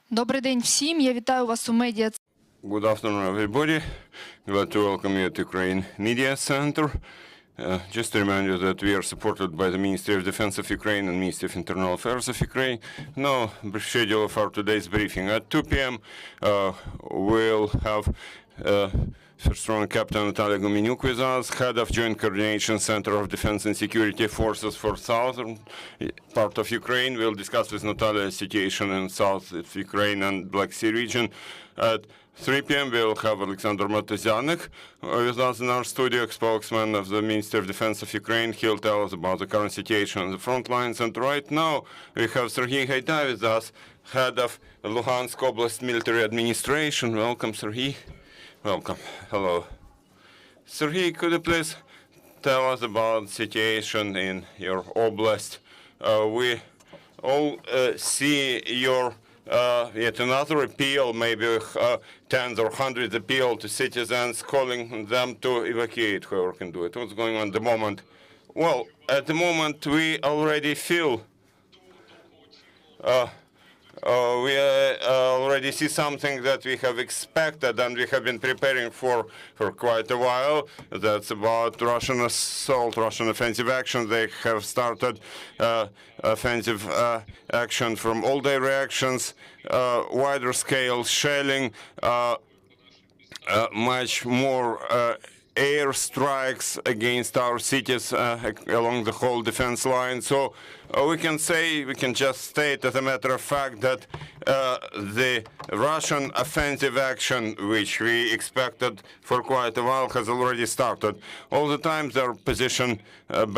Добрий день всім. Я вітаю вас у медіа. Good afternoon, everybody. Glad to welcome you to Ukraine Media Center. Just to remind you that we are supported by the Ministry of Defense of Ukraine and Ministry of Internal Affairs of Ukraine. Now, the schedule for today's briefing. At 2 p.m., we'll have First Strong Captain Natalia Gumenyuk with us, Head of Joint Coordination Center of Defense and Security Forces for Southern part of Ukraine. We'll discuss with Natalia the situation in south of Ukraine and Black Sea region. At 3 p.m. we'll have Alexander Matuzyanik with us in our studio, spokesman of the Ministry of Defense of Ukraine. He'll tell us about the current situation on the front lines. And right now we have Serhiy Haidai with us, head of Luhansk Oblast military administration. Welcome, Serhiy. Welcome. Hello. Serhiy, could you please tell us about the situation in your oblast? We all see your yet another appeal, maybe tens or hundreds appeal to citizens, calling them to evacuate, whoever can do it. What's going on at the moment? Well, at the moment we already feel we already see something that we have expected and we have been preparing for quite a while. That's about Russian assault, Russian offensive action. They have started offensive action from all their reactions, wider scale shelling, much more air strikes against our cities along the whole defense line. So we can just state as a matter of fact that the Russian offensive action, which we expected for quite a while, has already started. All the time there are position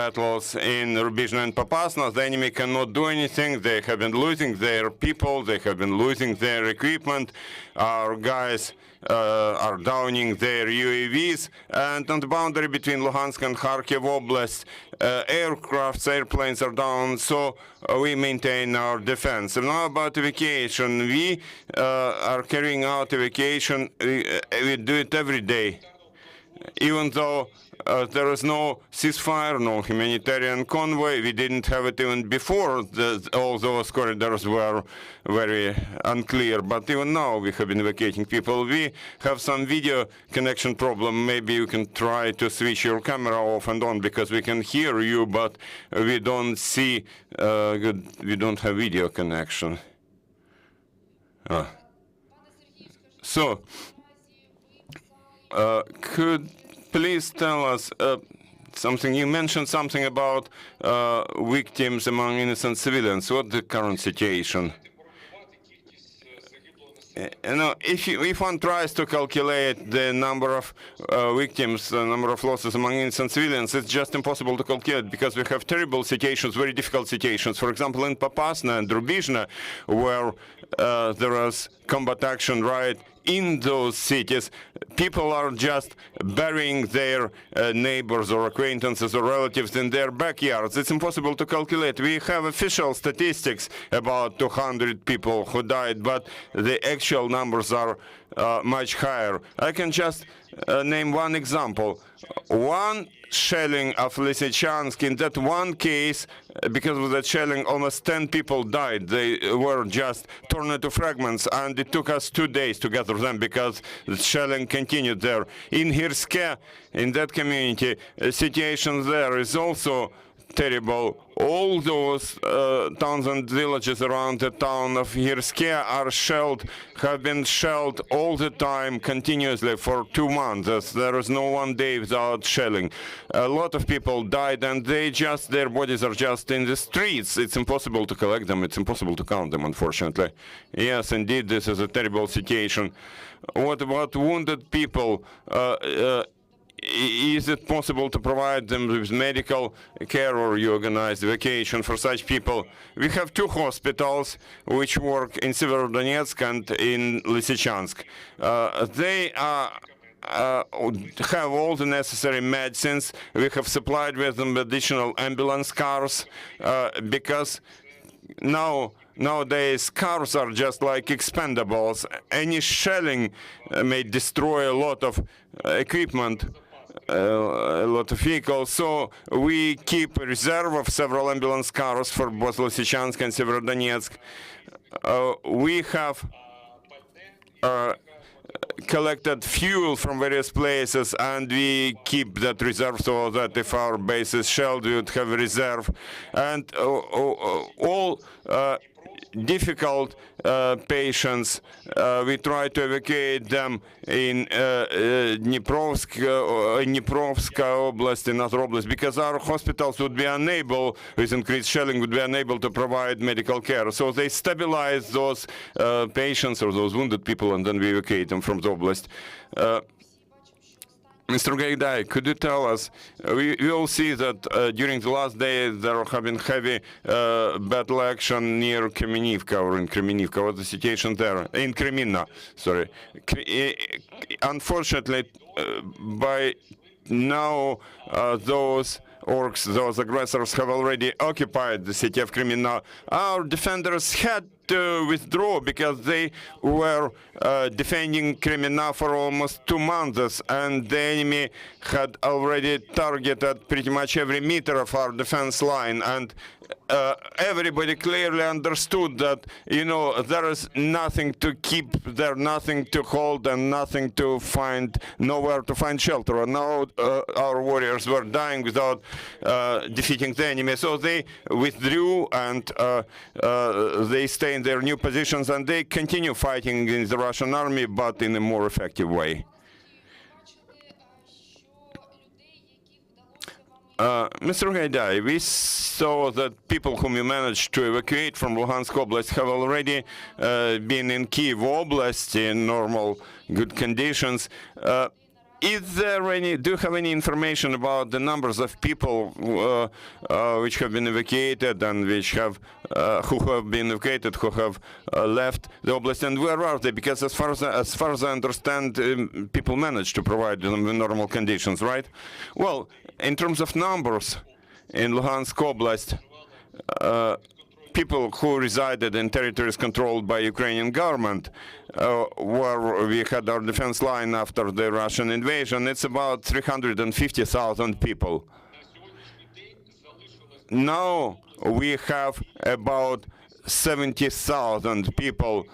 battles in Rubizhno and Popasna. The enemy cannot do anything. They have been losing their people. They have been losing their equipment. Our guys are downing their UAVs, and on the boundary between Luhansk and Kharkiv Oblast, aircrafts, airplanes are down, so we maintain our defense. And now about evacuation. We are carrying out evacuation. We do it every day, even though there is no ceasefire, no humanitarian convoy. We didn't have it even before. All those corridors were very unclear. But even now we have been evacuating people. We have some video connection problem. Maybe you can try to switch your camera off and on, because we can hear you, but we don't see good. We don't have video connection. So, could please tell us something. You mentioned something about victims among innocent civilians. What's the current situation? If one tries to calculate the number of victims, the number of losses among innocent civilians, it's just impossible to calculate, because we have terrible situations, very difficult situations. For example, in Popasna and Rubizhno, where there is combat action right in those cities, people are just burying their neighbors or acquaintances or relatives in their backyards. It's impossible to calculate. We have official statistics about 200 people who died, but the actual numbers are much higher. I can just name one example. One shelling of Lysychansk, in that one case, because of that shelling, almost 10 people died. They were just torn into fragments, and it took us 2 days to gather them because the shelling continued there. In Hirske, in that community, the situation there is also terrible. All those towns and villages around the town of Hirske are shelled, have been shelled all the time, continuously for 2 months. There is no one day without shelling. A lot of people died, and their bodies are just in the streets. It's impossible to collect them. It's impossible to count them, unfortunately. Yes, indeed, this is a terrible situation. What about wounded people? Is it possible to provide them with medical care, or you organize evacuation for such people? We have 2 hospitals which work in Severodonetsk and in Lysychansk. They have all the necessary medicines. We have supplied with them additional ambulance cars, because nowadays cars are just like expendables. Any shelling may destroy a lot of equipment, a lot of vehicles, so we keep a reserve of several ambulance cars for both Lysychansk and Severodonetsk. we have collected fuel from various places, and we keep that reserve so that if our base is shelled, we would have a reserve. And all difficult patients, we try to evacuate them in Dniprovsk Oblast, in other oblasts, because our hospitals would be unable, with increased shelling, would be unable to provide medical care. So they stabilize those patients or those wounded people, and then we evacuate them from the oblast. Mr. Haidai, could you tell us, we all see that during the last days there have been heavy battle action near Kremenivka, or in Kremenivka. What's the situation there? In Kremina, sorry. Unfortunately, by now, those orcs, those aggressors, have already occupied the city of Kremina. Our defenders had to withdraw because they were defending Kremina for almost 2 months, and the enemy had already targeted pretty much every meter of our defense line. And everybody clearly understood that, you know, there is nothing to keep there, nothing to hold, and nothing to find, nowhere to find shelter. And now our warriors were dying without defeating the enemy. So they withdrew, and they stay in their new positions, and they continue fighting in the Russian army, but in a more effective way. Mr. Haidai, we saw that people whom you managed to evacuate from Luhansk Oblast have already been in Kyiv Oblast in normal, good conditions. Is there any? Do you have any information about the numbers of people which have been evacuated and which have who have been evacuated, who have left the oblast, and where are they? Because as far as I understand, people managed to provide them with normal conditions, right? Well, in terms of numbers, in Luhansk Oblast, people who resided in territories controlled by Ukrainian government, where we had our defense line after the Russian invasion, it's about 350,000 people. Now we have about 70,000 people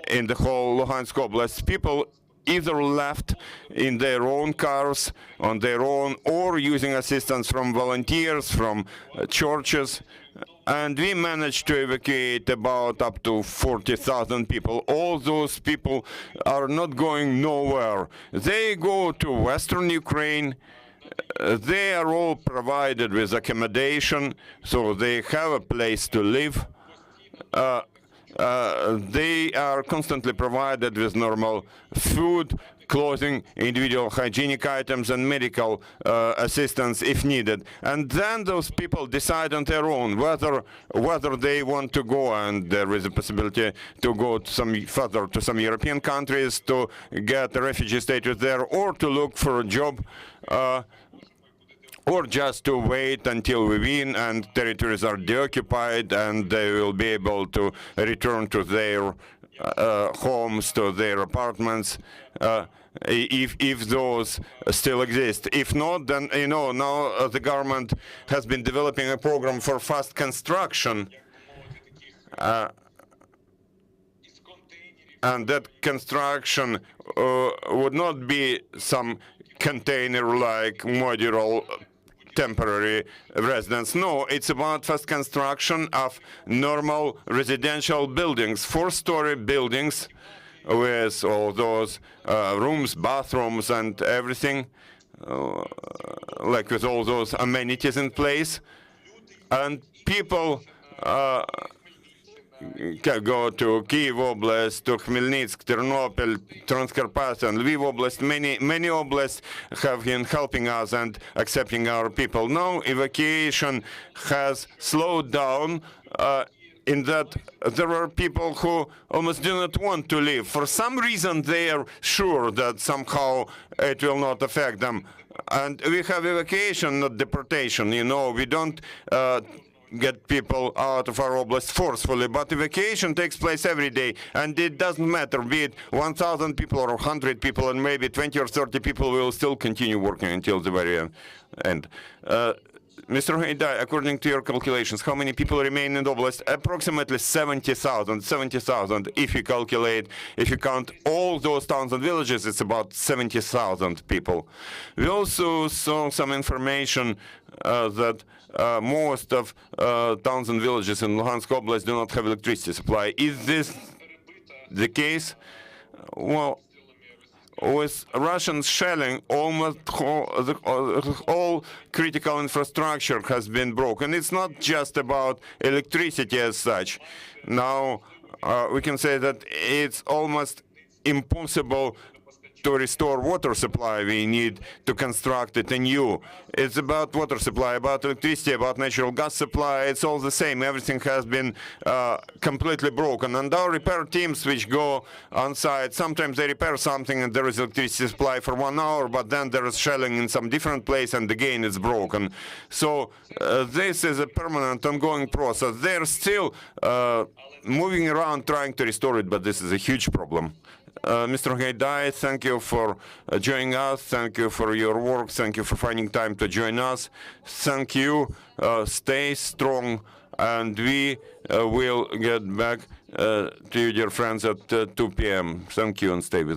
in the whole Luhansk Oblast. People either left in their own cars, on their own, or using assistance from volunteers, from churches. And we managed to evacuate about up to 40,000 people. All those people are not going nowhere. They go to Western Ukraine. They are all provided with accommodation, so they have a place to live. They are constantly provided with normal food, clothing, individual hygienic items, and medical assistance if needed. And then those people decide on their own whether they want to go, and there is a possibility to go to some further to some European countries to get a refugee status there, or to look for a job, or just to wait until we win and territories are deoccupied and they will be able to return to their homes, to their apartments, if those still exist. If not, then, you know, now the government has been developing a program for fast construction, and that construction would not be some container-like modular temporary residence. No, it's about fast construction of normal residential buildings, 4-story buildings with all those rooms, bathrooms, and everything, like with all those amenities in place. And people can go to Kyiv Oblast, to Khmelnytsk, Ternopil, Transcarpathia, and Lviv Oblast. Many oblasts have been helping us and accepting our people. Now evacuation has slowed down in that there are people who almost do not want to leave. For some reason, they are sure that somehow it will not affect them. And we have evacuation, not deportation. You know, we don't get people out of our oblast forcefully, but evacuation takes place every day, and it doesn't matter, be it 1,000 people or 100 people, and maybe 20 or 30 people will still continue working until the very end. Mr. Haidai, according to your calculations, how many people remain in the oblast? Approximately 70,000. 70,000. If you count all those towns and villages, it's about 70,000 people. We also saw some information that most of towns and villages in Luhansk Oblast do not have electricity supply. Is this the case? Well, with Russian shelling, almost all critical infrastructure has been broken. It's not just about electricity as such. Now, we can say that it's almost impossible to restore water supply. We need to construct it anew. It's about water supply, about electricity, about natural gas supply. It's all the same. Everything has been completely broken. And our repair teams which go on site, sometimes they repair something and there is electricity supply for 1 hour, but then there is shelling in some different place and again it's broken. So this is a permanent, ongoing process. They're still moving around trying to restore it, but this is a huge problem. Mr. Haidai, thank you for joining us. Thank you for your work. Thank you for finding time to join us. Thank you. Stay strong, and we will get back to you, dear friends, at 2 p.m. Thank you, and stay with us.